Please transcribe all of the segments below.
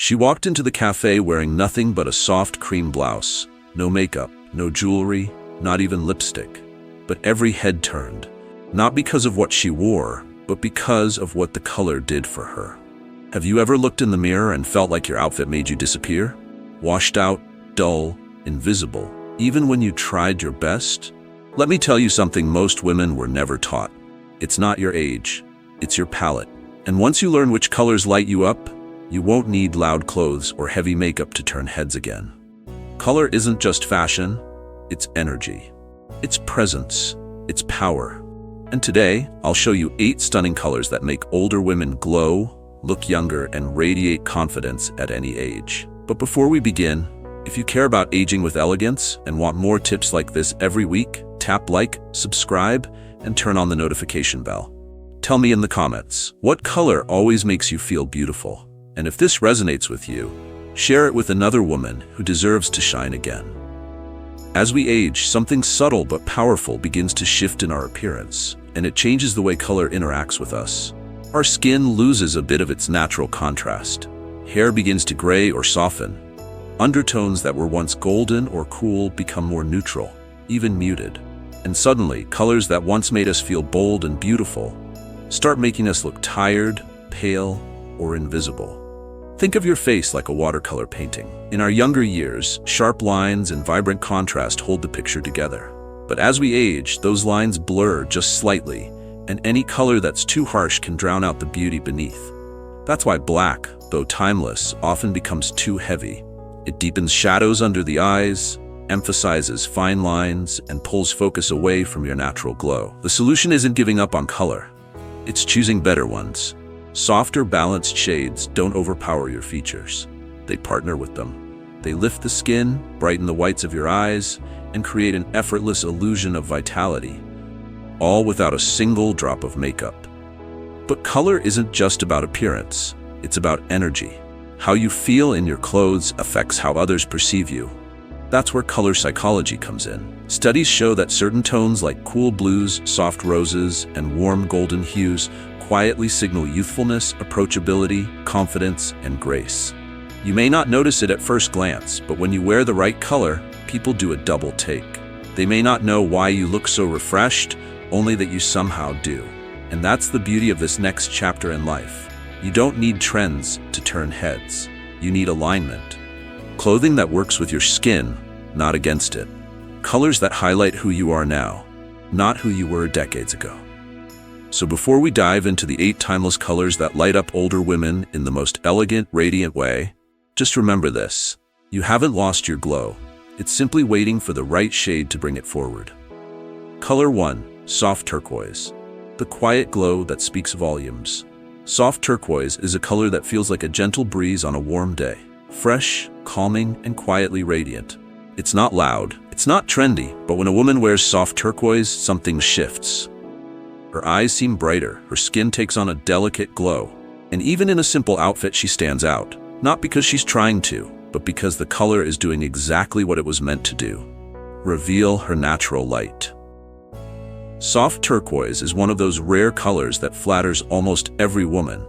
She walked into the cafe wearing nothing but a soft cream blouse. No makeup, no jewelry, not even lipstick. But every head turned. Not because of what she wore, but because of what the color did for her. Have you ever looked in the mirror and felt like your outfit made you disappear? Washed out, dull, invisible, even when you tried your best? Let me tell you something most women were never taught. It's not your age, it's your palette. And once you learn which colors light you up, you won't need loud clothes or heavy makeup to turn heads again. Color isn't just fashion, it's energy. It's presence, it's power. And today, I'll show you 8 stunning colors that make older women glow, look younger, and radiate confidence at any age. But before we begin, if you care about aging with elegance and want more tips like this every week, tap like, subscribe, and turn on the notification bell. Tell me in the comments, what color always makes you feel beautiful? And if this resonates with you, share it with another woman who deserves to shine again. As we age, something subtle but powerful begins to shift in our appearance, and it changes the way color interacts with us. Our skin loses a bit of its natural contrast. Hair begins to gray or soften. Undertones that were once golden or cool become more neutral, even muted. And suddenly, colors that once made us feel bold and beautiful start making us look tired, pale, or invisible. Think of your face like a watercolor painting. In our younger years, sharp lines and vibrant contrast hold the picture together. But as we age, those lines blur just slightly, and any color that's too harsh can drown out the beauty beneath. That's why black, though timeless, often becomes too heavy. It deepens shadows under the eyes, emphasizes fine lines, and pulls focus away from your natural glow. The solution isn't giving up on color. It's choosing better ones. Softer, balanced shades don't overpower your features. They partner with them. They lift the skin, brighten the whites of your eyes, and create an effortless illusion of vitality, all without a single drop of makeup. But color isn't just about appearance. It's about energy. How you feel in your clothes affects how others perceive you. That's where color psychology comes in. Studies show that certain tones like cool blues, soft roses, and warm golden hues quietly signal youthfulness, approachability, confidence, and grace. You may not notice it at first glance, but when you wear the right color, people do a double take. They may not know why you look so refreshed, only that you somehow do. And that's the beauty of this next chapter in life. You don't need trends to turn heads. You need alignment. Clothing that works with your skin, not against it. Colors that highlight who you are now, not who you were decades ago. So before we dive into the 8 timeless colors that light up older women in the most elegant, radiant way, just remember this: you haven't lost your glow. It's simply waiting for the right shade to bring it forward. Color 1, soft turquoise. The quiet glow that speaks volumes. Soft turquoise is a color that feels like a gentle breeze on a warm day. Fresh, calming, and quietly radiant. It's not loud, it's not trendy, but when a woman wears soft turquoise, something shifts. Her eyes seem brighter, her skin takes on a delicate glow, and even in a simple outfit she stands out, not because she's trying to, but because the color is doing exactly what it was meant to do: reveal her natural light. Soft turquoise is one of those rare colors that flatters almost every woman,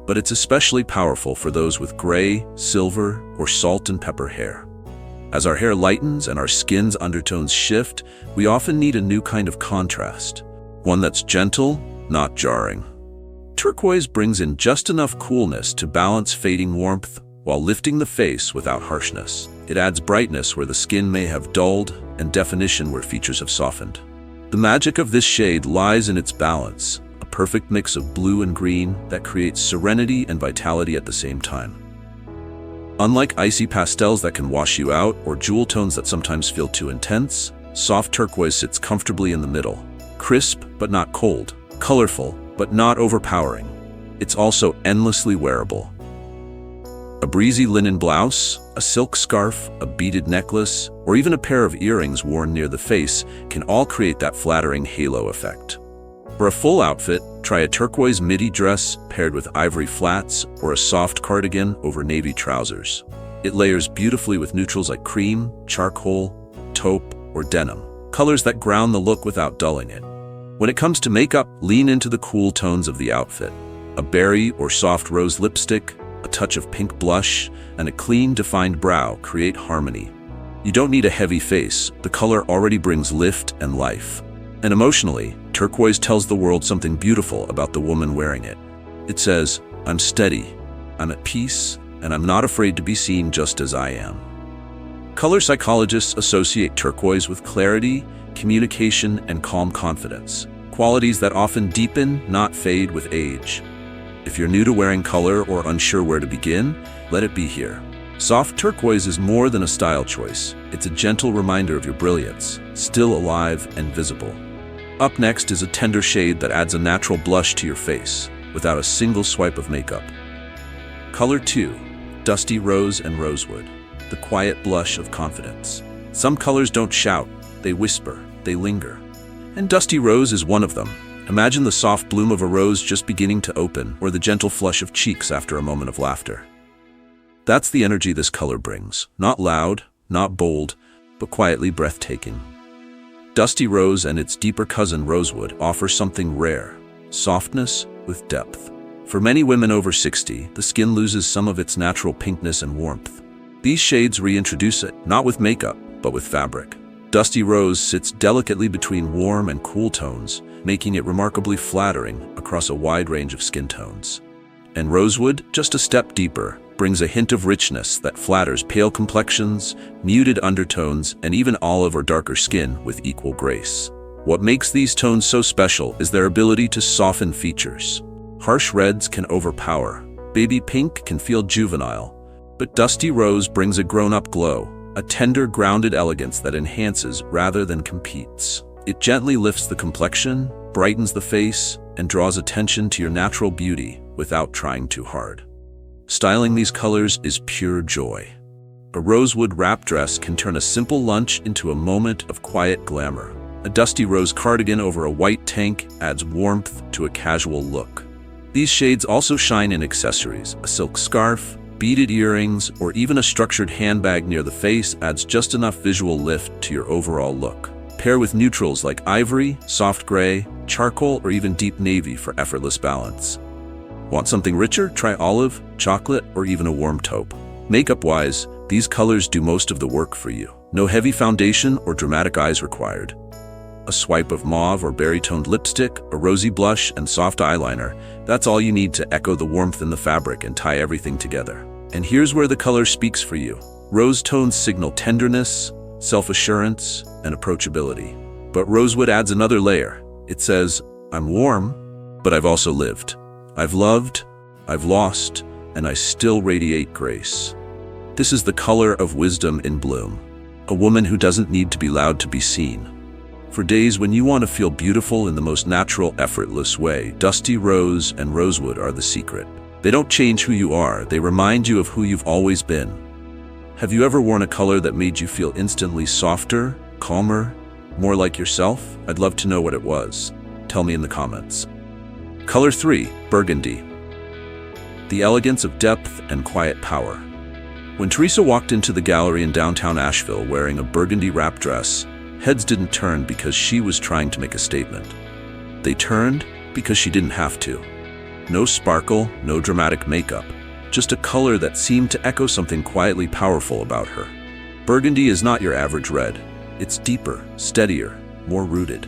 but it's especially powerful for those with gray, silver, or salt and pepper hair. As our hair lightens and our skin's undertones shift, we often need a new kind of contrast. One that's gentle, not jarring. Turquoise brings in just enough coolness to balance fading warmth while lifting the face without harshness. It adds brightness where the skin may have dulled and definition where features have softened. The magic of this shade lies in its balance, a perfect mix of blue and green that creates serenity and vitality at the same time. Unlike icy pastels that can wash you out or jewel tones that sometimes feel too intense, soft turquoise sits comfortably in the middle. Crisp but not cold, colorful but not overpowering. It's also endlessly wearable. A breezy linen blouse, a silk scarf, a beaded necklace, or even a pair of earrings worn near the face can all create that flattering halo effect. For a full outfit, try a turquoise midi dress paired with ivory flats or a soft cardigan over navy trousers. It layers beautifully with neutrals like cream, charcoal, taupe, or denim, colors that ground the look without dulling it. When it comes to makeup, lean into the cool tones of the outfit. A berry or soft rose lipstick, a a touch of pink blush, and a clean, defined brow create harmony. You don't need a heavy face. The color already brings lift and life. And emotionally, turquoise tells the world something beautiful about the woman wearing it. It says, "I'm steady, I'm at peace, and I'm not afraid to be seen just as I am." Color psychologists associate turquoise with clarity, communication, and calm confidence, qualities that often deepen, not fade with age. If you're new to wearing color or unsure where to begin, let it be here. Soft turquoise is more than a style choice. It's a gentle reminder of your brilliance, still alive and visible. Up next is a tender shade that adds a natural blush to your face, without a single swipe of makeup. Color 2, Dusty Rose and Rosewood, the quiet blush of confidence. Some colors don't shout, they whisper, they linger. And Dusty Rose is one of them. Imagine the soft bloom of a rose just beginning to open, or the gentle flush of cheeks after a moment of laughter. That's the energy this color brings. Not loud, not bold, but quietly breathtaking. Dusty Rose and its deeper cousin Rosewood offer something rare, softness with depth. For many women over 60, the skin loses some of its natural pinkness and warmth. These shades reintroduce it, not with makeup, but with fabric. Dusty Rose sits delicately between warm and cool tones, making it remarkably flattering across a wide range of skin tones. And Rosewood, just a step deeper, brings a hint of richness that flatters pale complexions, muted undertones, and even olive or darker skin with equal grace. What makes these tones so special is their ability to soften features. Harsh reds can overpower, baby pink can feel juvenile, but Dusty Rose brings a grown-up glow, a tender, grounded elegance that enhances rather than competes. It gently lifts the complexion, brightens the face, and draws attention to your natural beauty without trying too hard. Styling these colors is pure joy. A rosewood wrap dress can turn a simple lunch into a moment of quiet glamour. A dusty rose cardigan over a white tank adds warmth to a casual look. These shades also shine in accessories. A silk scarf, beaded earrings, or even a structured handbag near the face adds just enough visual lift to your overall look. Pair with neutrals like ivory, soft gray, charcoal, or even deep navy for effortless balance. Want something richer? Try olive, chocolate, or even a warm taupe. Makeup-wise, these colors do most of the work for you. No heavy foundation or dramatic eyes required. A swipe of mauve or berry-toned lipstick, a rosy blush, and soft eyeliner, that's all you need to echo the warmth in the fabric and tie everything together. And here's where the color speaks for you. Rose tones signal tenderness, self-assurance, and approachability. But rosewood adds another layer. It says, I'm warm, but I've also lived. I've loved, I've lost, and I still radiate grace. This is the color of wisdom in bloom. A woman who doesn't need to be loud to be seen. For days when you want to feel beautiful in the most natural, effortless way, Dusty Rose and Rosewood are the secret. They don't change who you are, they remind you of who you've always been. Have you ever worn a color that made you feel instantly softer, calmer, more like yourself? I'd love to know what it was. Tell me in the comments. Color 3, Burgundy. The elegance of depth and quiet power. When Teresa walked into the gallery in downtown Asheville wearing a burgundy wrap dress, heads didn't turn because she was trying to make a statement. They turned because she didn't have to. No sparkle, no dramatic makeup, just a color that seemed to echo something quietly powerful about her. Burgundy is not your average red. It's deeper, steadier, more rooted.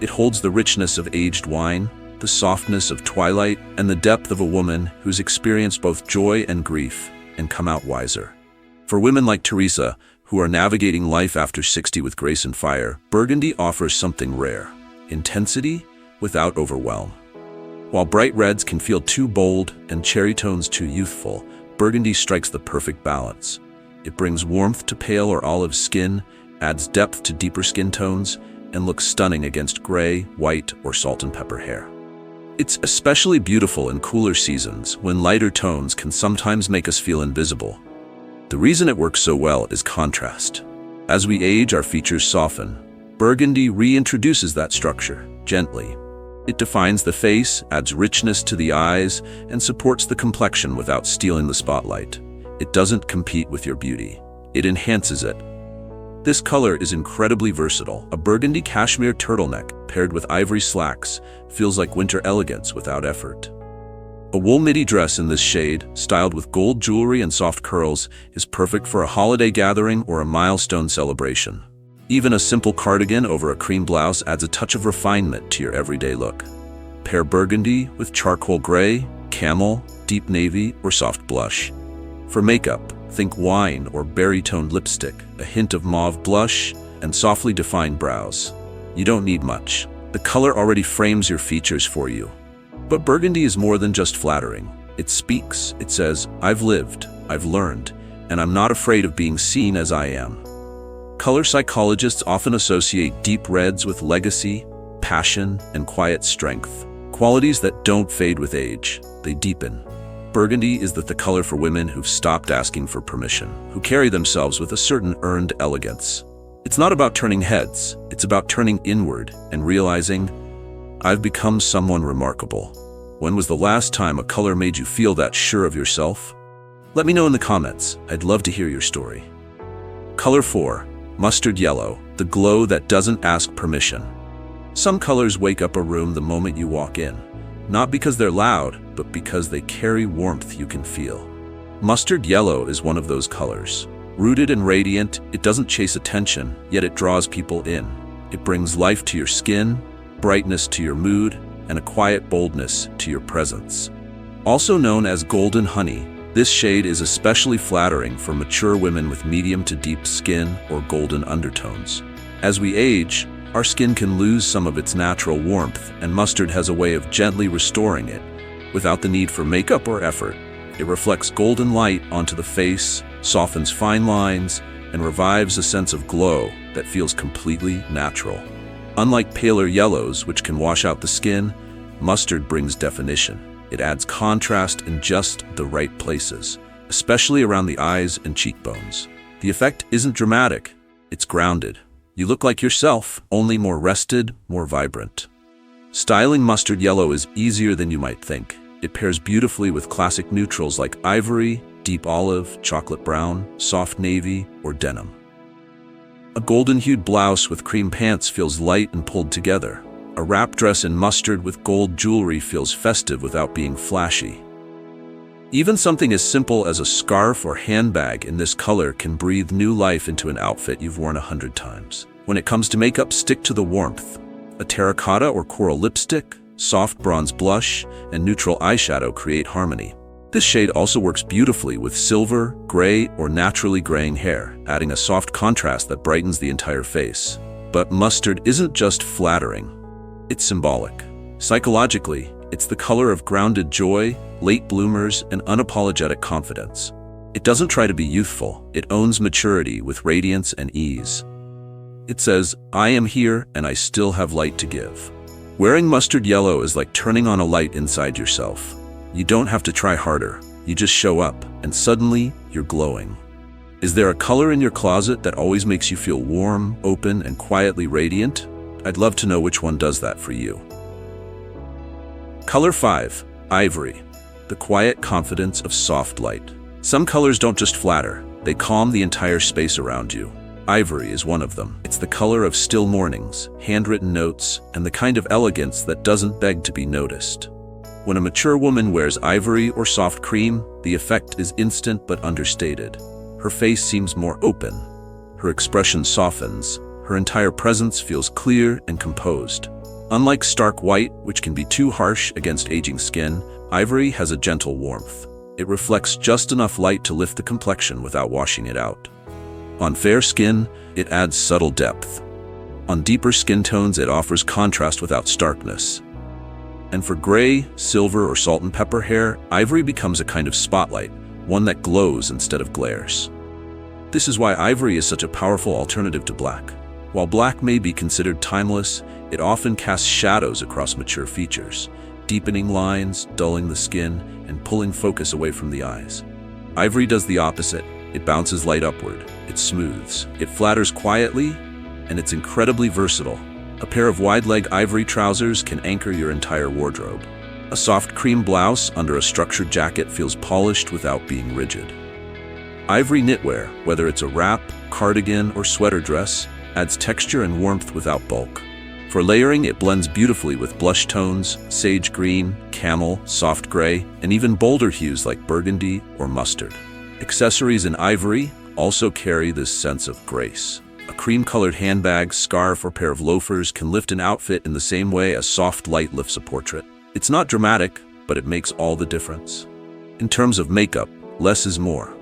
It holds the richness of aged wine, the softness of twilight, and the depth of a woman who's experienced both joy and grief and come out wiser. For women like Teresa, who are navigating life after 60 with grace and fire, Burgundy offers something rare: intensity without overwhelm. While bright reds can feel too bold and cherry tones too youthful, Burgundy strikes the perfect balance. It brings warmth to pale or olive skin, adds depth to deeper skin tones, and looks stunning against gray, white, or salt and pepper hair. It's especially beautiful in cooler seasons when lighter tones can sometimes make us feel invisible. The reason it works so well is contrast. As we age, our features soften. Burgundy reintroduces that structure, gently. It defines the face, adds richness to the eyes, and supports the complexion without stealing the spotlight. It doesn't compete with your beauty. It enhances it. This color is incredibly versatile. A burgundy cashmere turtleneck paired with ivory slacks feels like winter elegance without effort. A wool midi dress in this shade, styled with gold jewelry and soft curls, is perfect for a holiday gathering or a milestone celebration. Even a simple cardigan over a cream blouse adds a touch of refinement to your everyday look. Pair burgundy with charcoal gray, camel, deep navy, or soft blush. For makeup, think wine or berry-toned lipstick, a hint of mauve blush, and softly defined brows. You don't need much. The color already frames your features for you. But burgundy is more than just flattering. It speaks. It says, I've lived, I've learned, and I'm not afraid of being seen as I am. Color psychologists often associate deep reds with legacy, passion, and quiet strength. Qualities that don't fade with age, they deepen. Burgundy is the color for women who've stopped asking for permission, who carry themselves with a certain earned elegance. It's not about turning heads, it's about turning inward and realizing, I've become someone remarkable. When was the last time a color made you feel that sure of yourself? Let me know in the comments. I'd love to hear your story. Color 4. Mustard yellow, the glow that doesn't ask permission. Some colors wake up a room the moment you walk in, not because they're loud, but because they carry warmth you can feel. Mustard yellow is one of those colors. Rooted and radiant, it doesn't chase attention, yet it draws people in. It brings life to your skin, brightness to your mood, and a quiet boldness to your presence. Also known as golden honey, this shade is especially flattering for mature women with medium to deep skin or golden undertones. As we age, our skin can lose some of its natural warmth, and mustard has a way of gently restoring it, without the need for makeup or effort. It reflects golden light onto the face, softens fine lines, and revives a sense of glow that feels completely natural. Unlike paler yellows, which can wash out the skin, mustard brings definition. It adds contrast in just the right places, especially around the eyes and cheekbones. The effect isn't dramatic, it's grounded. You look like yourself, only more rested, more vibrant. Styling mustard yellow is easier than you might think. It pairs beautifully with classic neutrals like ivory, deep olive, chocolate brown, soft navy, or denim. A golden-hued blouse with cream pants feels light and pulled together. A wrap dress in mustard with gold jewelry feels festive without being flashy. Even something as simple as a scarf or handbag in this color can breathe new life into an outfit you've worn 100 times. When it comes to makeup, stick to the warmth. A terracotta or coral lipstick, soft bronze blush, and neutral eyeshadow create harmony. This shade also works beautifully with silver, gray, or naturally graying hair, adding a soft contrast that brightens the entire face. But mustard isn't just flattering. It's symbolic. Psychologically, it's the color of grounded joy, late bloomers, and unapologetic confidence. It doesn't try to be youthful. It owns maturity with radiance and ease. It says, I am here and I still have light to give. Wearing mustard yellow is like turning on a light inside yourself. You don't have to try harder. You just show up, and suddenly, you're glowing. Is there a color in your closet that always makes you feel warm, open, and quietly radiant? I'd love to know which one does that for you. Color 5. Ivory. The quiet confidence of soft light. Some colors don't just flatter, they calm the entire space around you. Ivory is one of them. It's the color of still mornings, handwritten notes, and the kind of elegance that doesn't beg to be noticed. When a mature woman wears ivory or soft cream, the effect is instant but understated. Her face seems more open. Her expression softens. Her entire presence feels clear and composed. Unlike stark white, which can be too harsh against aging skin, ivory has a gentle warmth. It reflects just enough light to lift the complexion without washing it out. On fair skin, it adds subtle depth. On deeper skin tones, it offers contrast without starkness. And for gray, silver, or salt and pepper hair, ivory becomes a kind of spotlight, one that glows instead of glares. This is why ivory is such a powerful alternative to black. While black may be considered timeless, it often casts shadows across mature features, deepening lines, dulling the skin, and pulling focus away from the eyes. Ivory does the opposite. It bounces light upward, it smooths, it flatters quietly, and it's incredibly versatile. A pair of wide-leg ivory trousers can anchor your entire wardrobe. A soft cream blouse under a structured jacket feels polished without being rigid. Ivory knitwear, whether it's a wrap, cardigan, or sweater dress, adds texture and warmth without bulk. For layering, it blends beautifully with blush tones, sage green, camel, soft gray, and even bolder hues like burgundy or mustard. Accessories in ivory also carry this sense of grace. A cream-colored handbag, scarf, or pair of loafers can lift an outfit in the same way as soft light lifts a portrait. It's not dramatic, but it makes all the difference. In terms of makeup, less is more.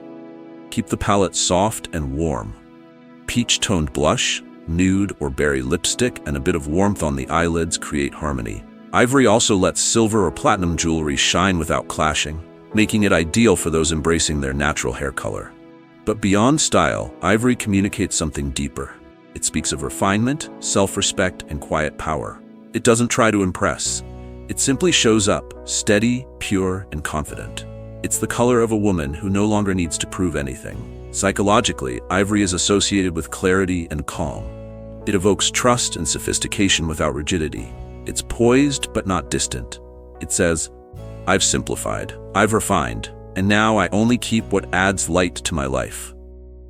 Keep the palette soft and warm. Peach-toned blush, nude or berry lipstick, and a bit of warmth on the eyelids create harmony. Ivory also lets silver or platinum jewelry shine without clashing, making it ideal for those embracing their natural hair color. But beyond style, ivory communicates something deeper. It speaks of refinement, self-respect, and quiet power. It doesn't try to impress. It simply shows up, steady, pure, and confident. It's the color of a woman who no longer needs to prove anything. Psychologically, ivory is associated with clarity and calm. It evokes trust and sophistication without rigidity. It's poised but not distant. It says, "I've simplified, I've refined, and now I only keep what adds light to my life."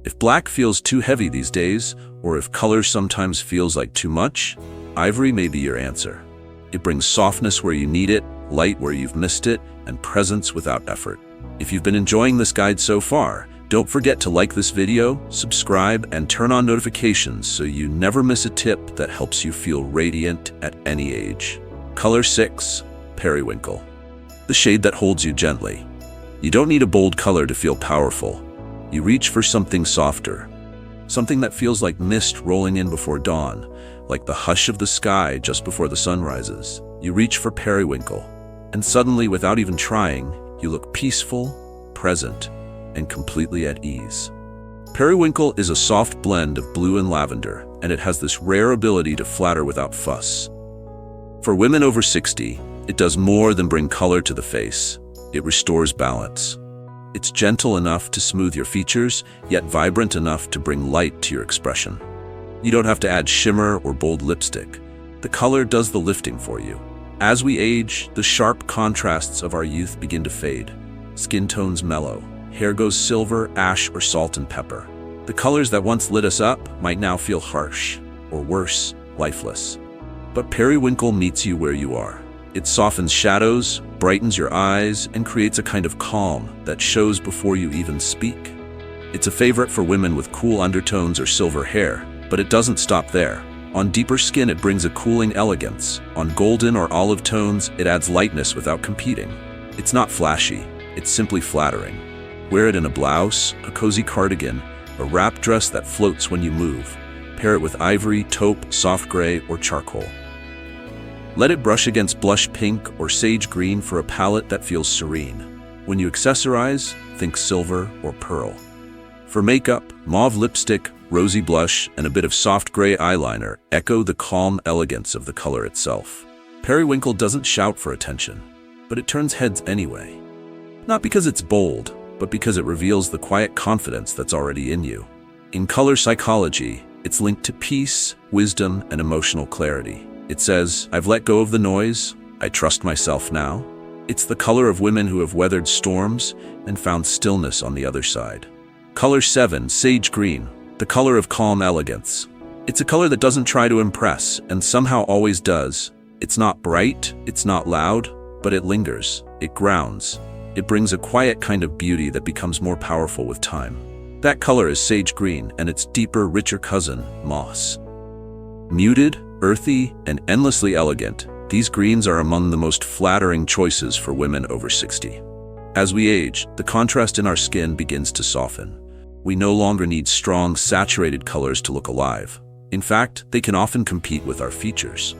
If black feels too heavy these days, or if color sometimes feels like too much, ivory may be your answer. It brings softness where you need it, light where you've missed it, and presence without effort. If you've been enjoying this guide so far, don't forget to like this video, subscribe, and turn on notifications so you never miss a tip that helps you feel radiant at any age. Color 6, Periwinkle. The shade that holds you gently. You don't need a bold color to feel powerful. You reach for something softer. Something that feels like mist rolling in before dawn, like the hush of the sky just before the sun rises. You reach for Periwinkle, and suddenly, without even trying, you look peaceful, present, and completely at ease. Periwinkle is a soft blend of blue and lavender, and it has this rare ability to flatter without fuss. For women over 60, it does more than bring color to the face. It restores balance. It's gentle enough to smooth your features, yet vibrant enough to bring light to your expression. You don't have to add shimmer or bold lipstick. The color does the lifting for you. As we age, the sharp contrasts of our youth begin to fade. Skin tones mellow. Hair goes silver, ash, or salt and pepper. The colors that once lit us up might now feel harsh, or worse, lifeless. But Periwinkle meets you where you are. It softens shadows, brightens your eyes, and creates a kind of calm that shows before you even speak. It's a favorite for women with cool undertones or silver hair, but it doesn't stop there. On deeper skin, it brings a cooling elegance. On golden or olive tones, it adds lightness without competing. It's not flashy, it's simply flattering. Wear it in a blouse, a cozy cardigan, a wrap dress that floats when you move. Pair it with ivory, taupe, soft gray, or charcoal. Let it brush against blush pink or sage green for a palette that feels serene. When you accessorize, think silver or pearl. For makeup, mauve lipstick, rosy blush, and a bit of soft gray eyeliner echo the calm elegance of the color itself. Periwinkle doesn't shout for attention, but it turns heads anyway. Not because it's bold, but because it reveals the quiet confidence that's already in you. In color psychology, it's linked to peace, wisdom, and emotional clarity. It says, "I've let go of the noise, I trust myself now." It's the color of women who have weathered storms and found stillness on the other side. Color 7, Sage Green, the color of calm elegance. It's a color that doesn't try to impress, and somehow always does. It's not bright, it's not loud, but it lingers, it grounds. It brings a quiet kind of beauty that becomes more powerful with time. That color is sage green, and its deeper, richer cousin, moss. Muted, earthy, and endlessly elegant, these greens are among the most flattering choices for women over 60. As we age, the contrast in our skin begins to soften. We no longer need strong, saturated colors to look alive. In fact, they can often compete with our features.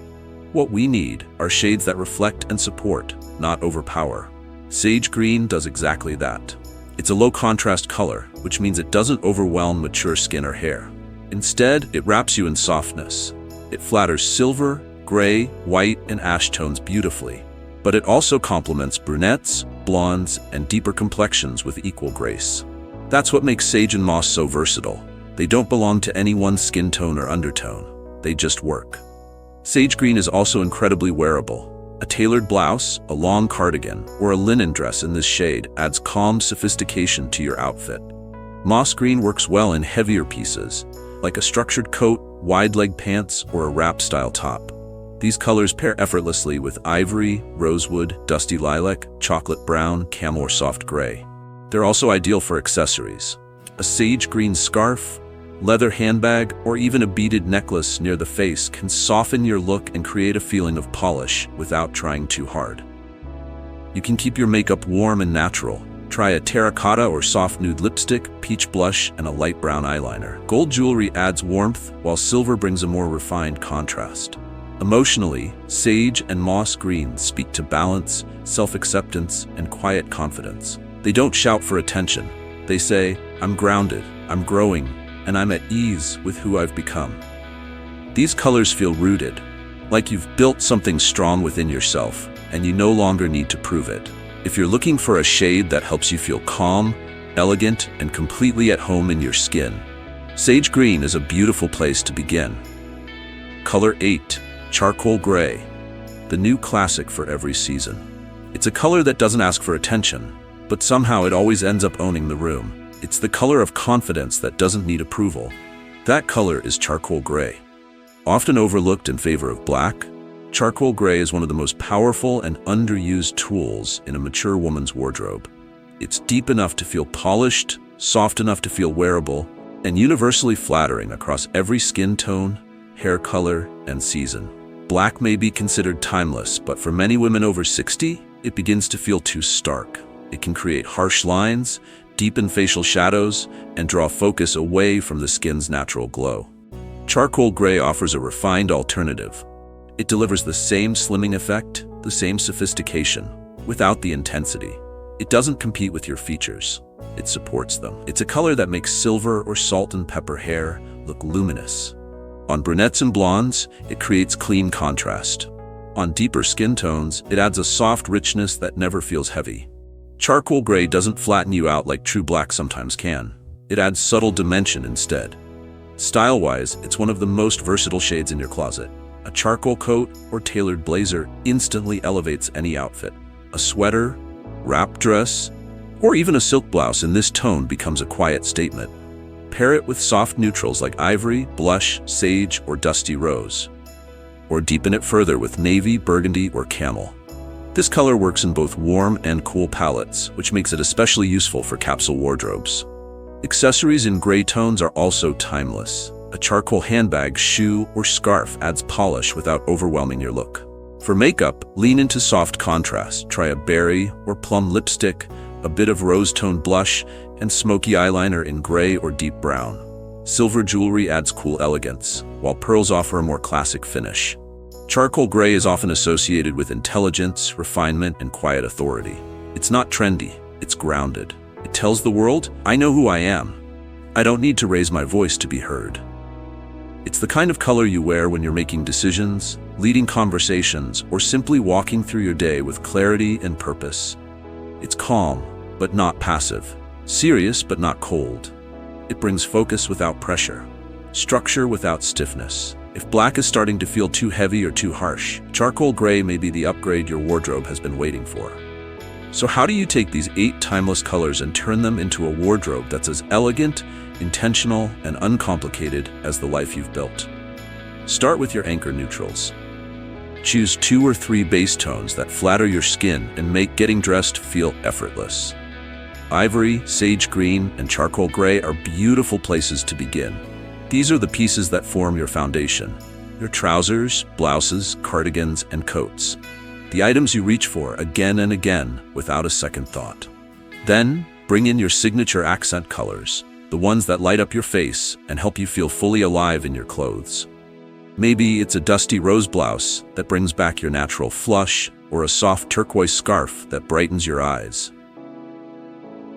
What we need are shades that reflect and support, not overpower. Sage green does exactly that. It's a low-contrast color, which means it doesn't overwhelm mature skin or hair. Instead, it wraps you in softness. It flatters silver, gray, white, and ash tones beautifully. But it also complements brunettes, blondes, and deeper complexions with equal grace. That's what makes sage and moss so versatile. They don't belong to any one skin tone or undertone. They just work. Sage green is also incredibly wearable. A tailored blouse, a long cardigan, or a linen dress in this shade adds calm sophistication to your outfit. Moss green works well in heavier pieces, like a structured coat, wide-leg pants, or a wrap-style top. These colors pair effortlessly with ivory, rosewood, dusty lilac, chocolate brown, camel or soft gray. They're also ideal for accessories. A sage green scarf, leather handbag, or even a beaded necklace near the face can soften your look and create a feeling of polish without trying too hard. You can keep your makeup warm and natural. Try a terracotta or soft nude lipstick, peach blush, and a light brown eyeliner. Gold jewelry adds warmth, while silver brings a more refined contrast. Emotionally, sage and moss green speak to balance, self-acceptance, and quiet confidence. They don't shout for attention. They say, "I'm grounded, I'm growing, and I'm at ease with who I've become." These colors feel rooted, like you've built something strong within yourself, and you no longer need to prove it. If you're looking for a shade that helps you feel calm, elegant, and completely at home in your skin, sage green is a beautiful place to begin. Color 8. Charcoal Gray. The new classic for every season. It's a color that doesn't ask for attention, but somehow it always ends up owning the room. It's the color of confidence that doesn't need approval. That color is charcoal gray. Often overlooked in favor of black, charcoal gray is one of the most powerful and underused tools in a mature woman's wardrobe. It's deep enough to feel polished, soft enough to feel wearable, and universally flattering across every skin tone, hair color, and season. Black may be considered timeless, but for many women over 60, it begins to feel too stark. It can create harsh lines, deepen facial shadows, and draw focus away from the skin's natural glow. Charcoal gray offers a refined alternative. It delivers the same slimming effect, the same sophistication, without the intensity. It doesn't compete with your features. It supports them. It's a color that makes silver or salt and pepper hair look luminous. On brunettes and blondes, it creates clean contrast. On deeper skin tones, it adds a soft richness that never feels heavy. Charcoal gray doesn't flatten you out like true black sometimes can. It adds subtle dimension instead. Style-wise, it's one of the most versatile shades in your closet. A charcoal coat or tailored blazer instantly elevates any outfit. A sweater, wrap dress, or even a silk blouse in this tone becomes a quiet statement. Pair it with soft neutrals like ivory, blush, sage, or dusty rose. Or deepen it further with navy, burgundy, or camel. This color works in both warm and cool palettes, which makes it especially useful for capsule wardrobes. Accessories in gray tones are also timeless. A charcoal handbag, shoe, or scarf adds polish without overwhelming your look. For makeup, lean into soft contrast. Try a berry or plum lipstick, a bit of rose-toned blush, and smoky eyeliner in gray or deep brown. Silver jewelry adds cool elegance, while pearls offer a more classic finish. Charcoal gray is often associated with intelligence, refinement, and quiet authority. It's not trendy, it's grounded. It tells the world, I know who I am. I don't need to raise my voice to be heard. It's the kind of color you wear when you're making decisions, leading conversations, or simply walking through your day with clarity and purpose. It's calm, but not passive. Serious, but not cold. It brings focus without pressure. Structure without stiffness. If black is starting to feel too heavy or too harsh, charcoal gray may be the upgrade your wardrobe has been waiting for. So how do you take these 8 timeless colors and turn them into a wardrobe that's as elegant, intentional, and uncomplicated as the life you've built? Start with your anchor neutrals. Choose 2 or 3 base tones that flatter your skin and make getting dressed feel effortless. Ivory, sage green, and charcoal gray are beautiful places to begin. These are the pieces that form your foundation. Your trousers, blouses, cardigans, and coats. The items you reach for again and again without a second thought. Then, bring in your signature accent colors, the ones that light up your face and help you feel fully alive in your clothes. Maybe it's a dusty rose blouse that brings back your natural flush, or a soft turquoise scarf that brightens your eyes.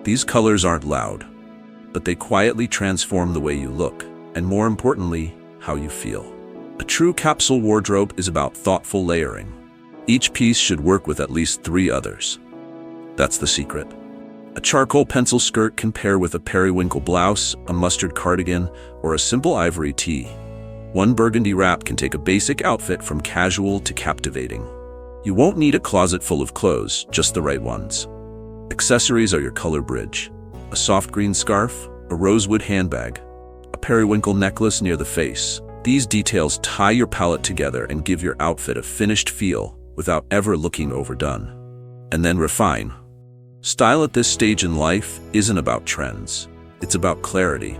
These colors aren't loud, but they quietly transform the way you look, and more importantly, how you feel. A true capsule wardrobe is about thoughtful layering. Each piece should work with at least 3 others. That's the secret. A charcoal pencil skirt can pair with a periwinkle blouse, a mustard cardigan, or a simple ivory tee. One burgundy wrap can take a basic outfit from casual to captivating. You won't need a closet full of clothes, just the right ones. Accessories are your color bridge. A soft green scarf, a rosewood handbag, a periwinkle necklace near the face, These details tie your palette together and give your outfit a finished feel without ever looking overdone. And then refine. Style at this stage in life isn't about trends. It's about clarity.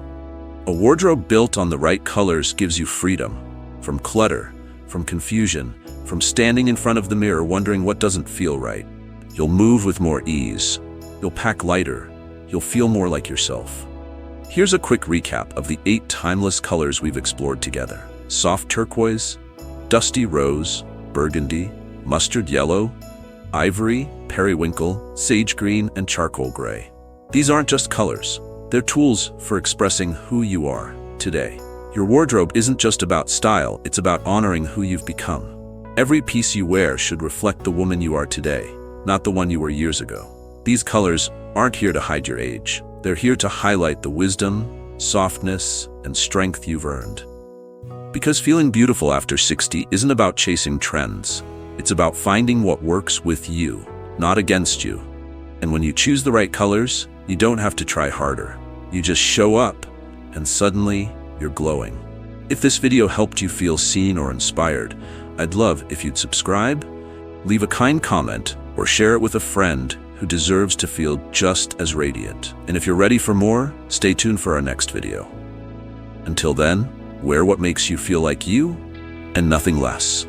A wardrobe built on the right colors gives you freedom from clutter, from confusion, from standing in front of the mirror wondering what doesn't feel right. You'll move with more ease. You'll pack lighter. You'll feel more like yourself. Here's a quick recap of the 8 timeless colors we've explored together. Soft turquoise, dusty rose, burgundy, mustard yellow, ivory, periwinkle, sage green, and charcoal gray. These aren't just colors. They're tools for expressing who you are today. Your wardrobe isn't just about style, it's about honoring who you've become. Every piece you wear should reflect the woman you are today, not the one you were years ago. These colors aren't here to hide your age. They're here to highlight the wisdom, softness, and strength you've earned. Because feeling beautiful after 60 isn't about chasing trends. It's about finding what works with you, not against you. And when you choose the right colors, you don't have to try harder. You just show up, and suddenly, you're glowing. If this video helped you feel seen or inspired, I'd love if you'd subscribe, leave a kind comment, or share it with a friend who deserves to feel just as radiant. And if you're ready for more, stay tuned for our next video. Until then, wear what makes you feel like you, and nothing less.